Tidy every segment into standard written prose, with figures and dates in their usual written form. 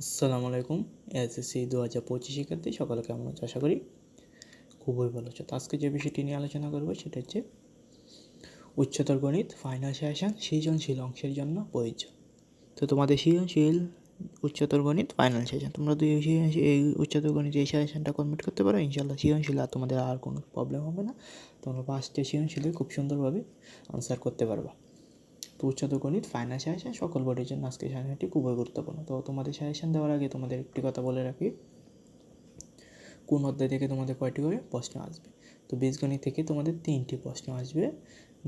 আসসালামু আলাইকুম। এসএসসি 2025 শিক্ষার্থী সকলে কেমন আছো? আশা করি খুবই ভালো আছো। তো আজকে যে বিষয়টি নিয়ে আলোচনা করবো সেটা হচ্ছে উচ্চতর গণিত ফাইনাল সেশন সৃজনশীল অংশের জন্য প্রয়োজ্য। তো তোমাদের সৃজনশীল উচ্চতর গণিত ফাইনাল সেশন, তোমরা যদি এই উচ্চতর গণিত এই সেশনটা কমপ্লিট করতে পারো, ইনশাল্লাহ সৃজনশীল আর তোমাদের আর কোনো প্রবলেম হবে না। তোমরা ফার্স্টে সৃজনশীলে খুব সুন্দরভাবে আনসার করতে পারবা। তো উচ্চতর গণিত ফাইনাল সাজেশন সকল বোর্ডের জন্য আজকে সাজেশনটি খুবই গুরুত্বপূর্ণ। তো তোমাদের সাজেশন দেওয়ার আগে তোমাদের একটি কথা বলে রাখি, কোন অধ্যায় থেকে তোমাদের কয়টি করে প্রশ্ন আসবে। তো বীজগণিত থেকে তোমাদের 3টি প্রশ্ন আসবে,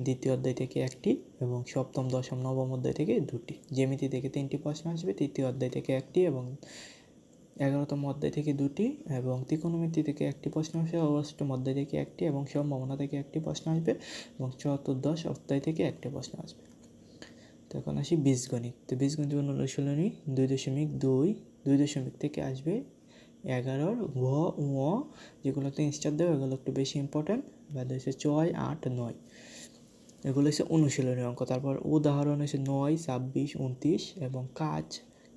দ্বিতীয় অধ্যায় থেকে একটি এবং সপ্তম দশম নবম অধ্যায় থেকে 2টি। জ্যামিতি থেকে 3টি প্রশ্ন আসবে, তৃতীয় অধ্যায় থেকে একটি এবং 11তম অধ্যায় থেকে 2টি, এবং ত্রিকোণমিতি থেকে একটি প্রশ্ন আসবে, অষ্টম অধ্যায় থেকে একটি এবং সম্ভাবনা থেকে একটি প্রশ্ন আসবে, এবং চতুর্দশ অধ্যায় থেকে একটি প্রশ্ন আসবে। তো এখন আসি বীজগণিত। তো বীজগণিত অনুশীলনী 2.2, 2 থেকে আসবে 11 ঘ ঙ, যেগুলোতে স্টার দেওয়া এগুলো একটু বেশি ইম্পর্ট্যান্ট। বাদ হচ্ছে 6, 8, 9, এগুলো হচ্ছে অনুশীলনী অঙ্ক। তারপর উদাহরণ হচ্ছে 9, 26, 29, এবং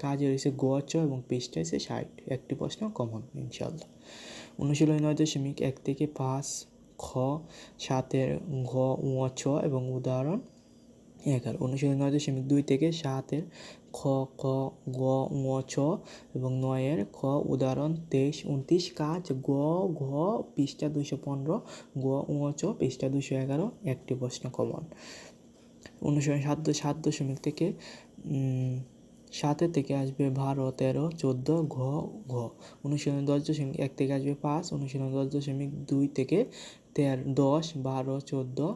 কাজের হচ্ছে গ চ এবং পৃষ্ঠা হচ্ছে 60। একটি প্রশ্ন কমন ইনশাল্লাহ। অনুশীলনী 9.1 থেকে 5 খ, 7 ঘ ঙ ছ এবং উদাহরণ 11। অনুশীলনী 9.2 থেকে 7 খ, ক, গ, ঙ, ছ এবং 9 খ, উদাহরণ 23, 29, কাজ গ, ঘ, পৃষ্ঠা 215, গ, ঙ, ছ, পৃষ্ঠা 211। একটি প্রশ্ন কমন। অনুশীলনী 7.7 থেকে 7 থেকে আসবে 12, 13, 14, ঘ, ঘ। অনুশীলনী 10.1 থেকে আসবে 5, অনুশীলনী 10.2 থেকে 10, 12, 14,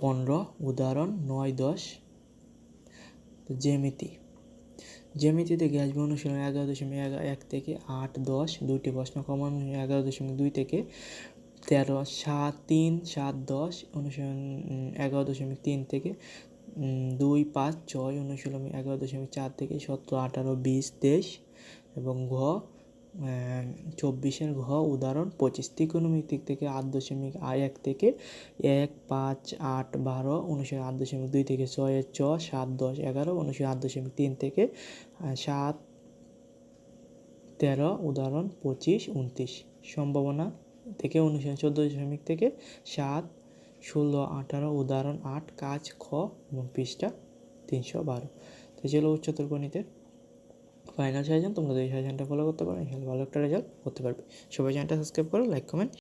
15, উদাহরণ 9, 10। জ্যামিতি থেকে আসবে অনুশীলনী 11.1 থেকে 8, 10, 2টি প্রশ্ন কমন। 11.2 থেকে 13, 7, 3, 7, 10, অনুশীলন 11.3 থেকে 2, 5, 6, অনুশীলনী 11.4 থেকে 17, 18, 20, 23 এবং ঘ 24 ঘ, উদাহরণ 25। ত্রিকোণমিতিক থেকে 8.1 থেকে 1, 5, 8, 12, অনুশীলনী 8.2 থেকে 6 চ, 7, 10, 11, অনুশীলনী 8.3 থেকে 7, 13, উদাহরণ 25, 29। সম্ভাবনা থেকে অনুশীলনী 14 থেকে 7, 16, 18, উদাহরণ 8, কাজ খ এবং পৃষ্ঠা 312। তো ছিল উচ্চতর গণিতের ফাইনাল সাজেশন। তোমরা এই সাজেশনটা ফলো করতে পারো, ভালো একটা রেজাল্ট করতে পারবে। সবাই চ্যানেলটা সাবস্ক্রাইব করো, লাইক কমেন্ট